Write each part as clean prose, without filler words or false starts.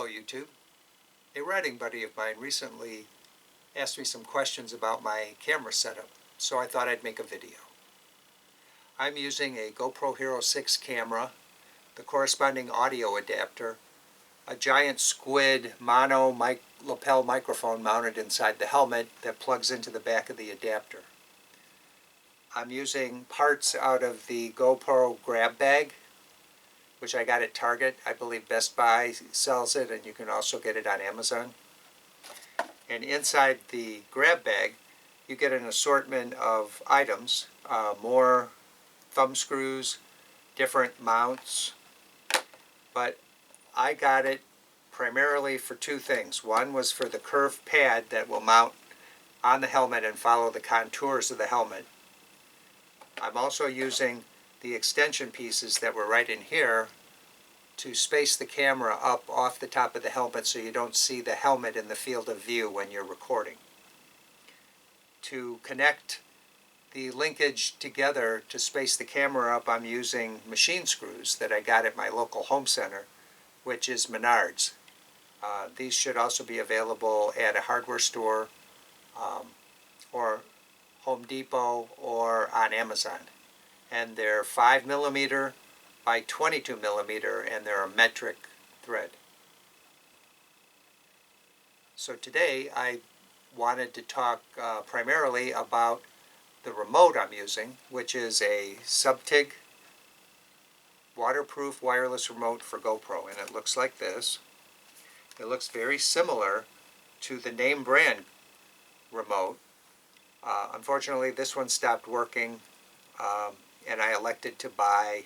Hello YouTube. A writing buddy of mine recently asked me some questions about my camera setup, so I thought I'd make a video. I'm using a GoPro Hero 6 camera, the corresponding audio adapter, a giant squid mono lapel microphone mounted inside the helmet that plugs into the back of the adapter. I'm using parts out of the GoPro grab bag, which I got at Target. I believe Best Buy sells it, and you can also get it on Amazon. And inside the grab bag, you get an assortment of items, more thumb screws, different mounts. But I got it primarily for two things. One was for the curved pad that will mount on the helmet and follow the contours of the helmet. I'm also using the extension pieces that were right in here to space the camera up off the top of the helmet so you don't see the helmet in the field of view when you're recording. To connect the linkage together to space the camera up, I'm using machine screws that I got at my local home center, which is Menards. These should also be available at a hardware store or Home Depot or on Amazon. And they're 5mm by 22mm, and they're a metric thread. So today I wanted to talk primarily about the remote I'm using, which is a Suptig waterproof wireless remote for GoPro, and it looks like this. It looks very similar to the name brand remote. Unfortunately, this one stopped working, and I elected to buy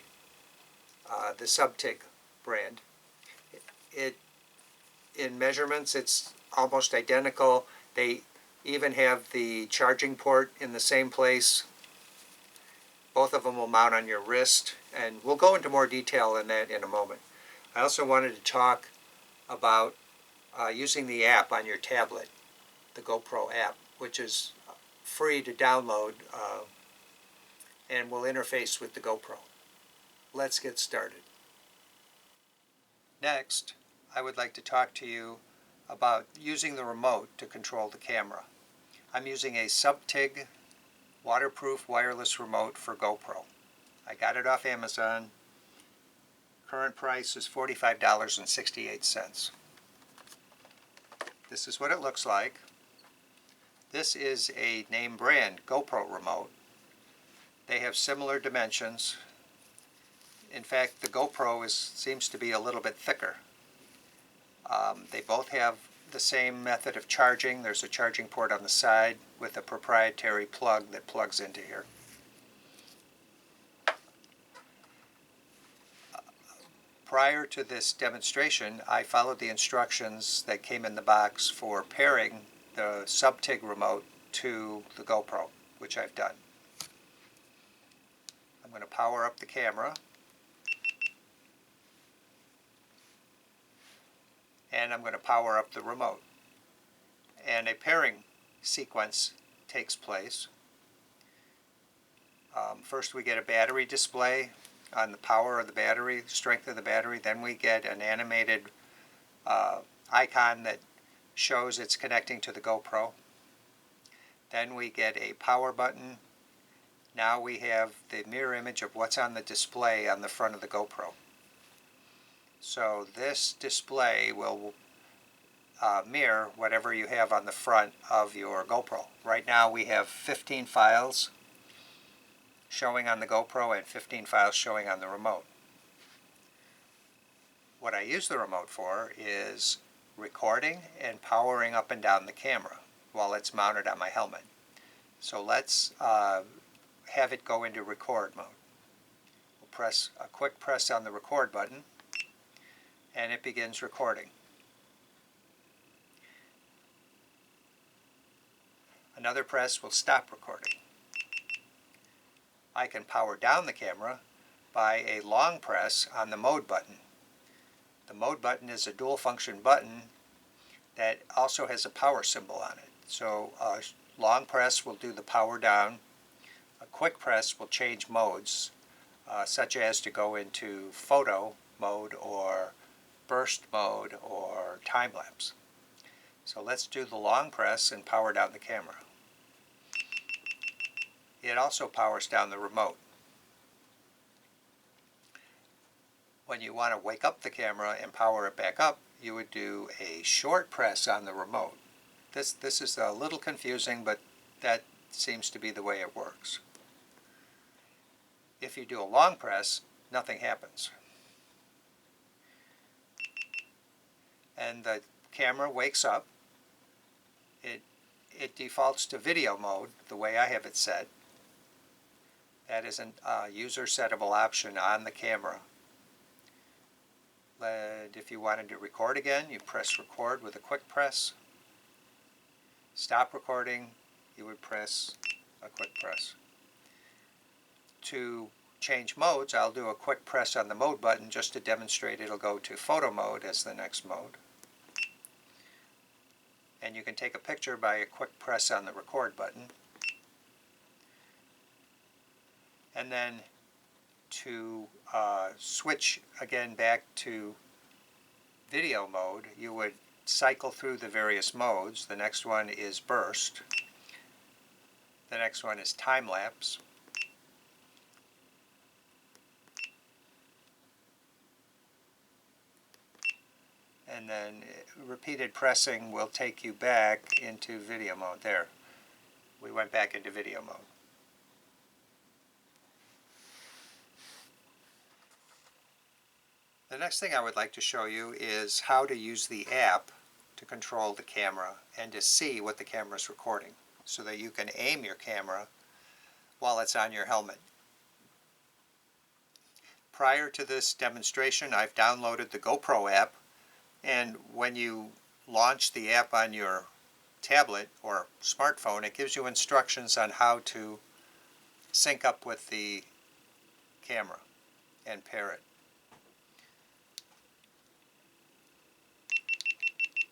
the Suptig brand. In measurements, it's almost identical. They even have the charging port in the same place. Both of them will mount on your wrist, and we'll go into more detail in that in a moment. I also wanted to talk about using the app on your tablet, the GoPro app, which is free to download and will interface with the GoPro. Let's get started. Next, I would like to talk to you about using the remote to control the camera. I'm using a Suptig waterproof wireless remote for GoPro. I got it off Amazon. Current price is $45.68. This is what it looks like. This is a name brand GoPro remote. They have similar dimensions. In fact, the GoPro seems to be a little bit thicker. They both have the same method of charging. There's a charging port on the side with a proprietary plug that plugs into here. Prior to this demonstration, I followed the instructions that came in the box for pairing the Suptig remote to the GoPro, which I've done. I'm going to power up the camera, and I'm going to power up the remote. And a pairing sequence takes place. First we get a battery display on the power of the battery, strength of the battery. Then we get an animated icon that shows it's connecting to the GoPro. Then we get a power button. Now we have the mirror image of what's on the display on the front of the GoPro. So this display will mirror whatever you have on the front of your GoPro. Right now we have 15 files showing on the GoPro and 15 files showing on the remote. What I use the remote for is recording and powering up and down the camera while it's mounted on my helmet. So let's have it go into record mode. We'll press a quick press on the record button, and it begins recording. Another press will stop recording. I can power down the camera by a long press on the mode button. The mode button is a dual function button that also has a power symbol on it. So a long press will do the power down. A quick press will change modes, such as to go into photo mode or burst mode or time lapse. So let's do the long press and power down the camera. It also powers down the remote. When you want to wake up the camera and power it back up, you would do a short press on the remote. This is a little confusing, but that seems to be the way it works. If you do a long press, nothing happens. And the camera wakes up. It defaults to video mode, the way I have it set. That is a user settable option on the camera. And if you wanted to record again, you press record with a quick press. Stop recording, you would press a quick press. To change modes, I'll do a quick press on the mode button just to demonstrate it'll go to photo mode as the next mode. And you can take a picture by a quick press on the record button. And then to switch again back to video mode, you would cycle through the various modes. The next one is burst. The next one is time lapse. And then repeated pressing will take you back into video mode. There, we went back into video mode. The next thing I would like to show you is how to use the app to control the camera and to see what the camera is recording, so that you can aim your camera while it's on your helmet. Prior to this demonstration, I've downloaded the Gopro app, and when you launch the app on your tablet or smartphone, it gives you instructions on how to sync up with the camera and pair it.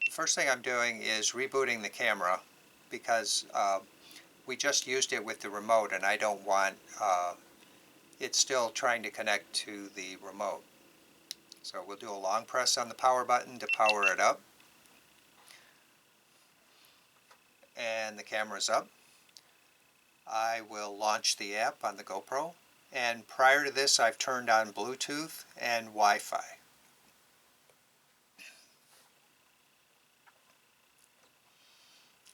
The first thing I'm doing is rebooting the camera because we just used it with the remote and I don't want it still trying to connect to the remote. So we'll do a long press on the power button to power it up. And the camera's up. I will launch the app on the GoPro. And prior to this, I've turned on Bluetooth and Wi-Fi.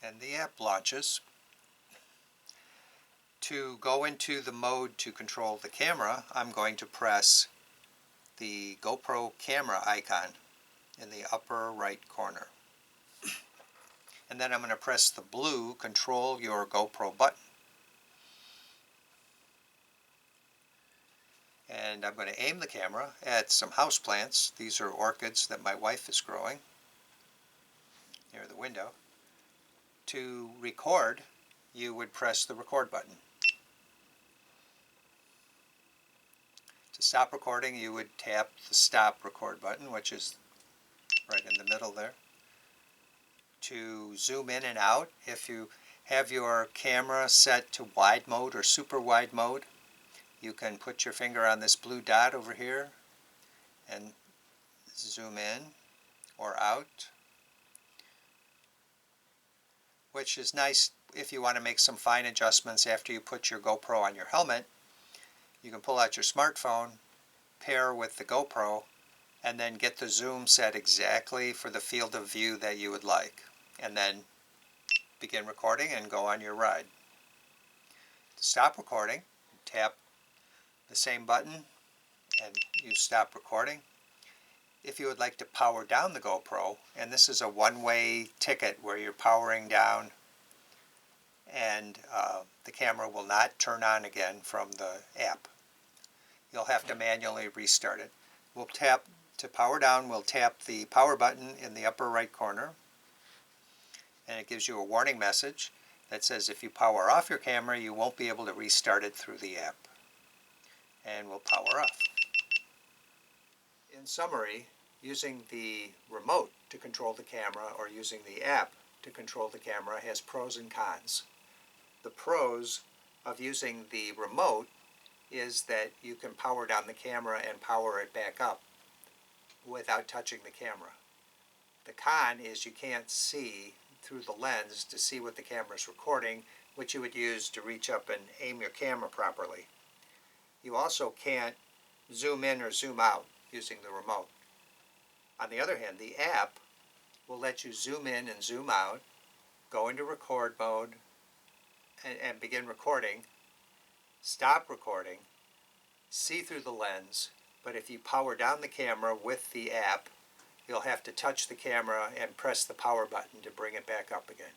And the app launches. To go into the mode to control the camera, I'm going to press the GoPro camera icon in the upper right corner. And then I'm going to press the blue Control Your GoPro button. And I'm going to aim the camera at some houseplants. These are orchids that my wife is growing near the window. To record, you would press the record button. To stop recording, you would tap the stop record button, which is right in the middle there. To zoom in and out, if you have your camera set to wide mode or super wide mode, you can put your finger on this blue dot over here and zoom in or out, which is nice if you want to make some fine adjustments after you put your GoPro on your helmet. You can pull out your smartphone, pair with the GoPro, and then get the zoom set exactly for the field of view that you would like. And then begin recording and go on your ride. To stop recording, tap the same button and you stop recording. If you would like to power down the GoPro, and this is a one-way ticket where you're powering down and the camera will not turn on again from the app. You'll have to manually restart it. We'll tap, to power down, we'll tap the power button in the upper right corner, and it gives you a warning message that says if you power off your camera, you won't be able to restart it through the app. And we'll power off. In summary, using the remote to control the camera or using the app to control the camera has pros and cons. The pros of using the remote is that you can power down the camera and power it back up. without touching the camera. The con is you can't see through the lens to see what the camera is recording, which you would use to reach up and aim your camera properly. You also can't zoom in or zoom out using the remote. On the other hand, the app will let you zoom in and zoom out, go into record mode, and begin recording, stop recording, see through the lens, but if you power down the camera with the app, you'll have to touch the camera and press the power button to bring it back up again.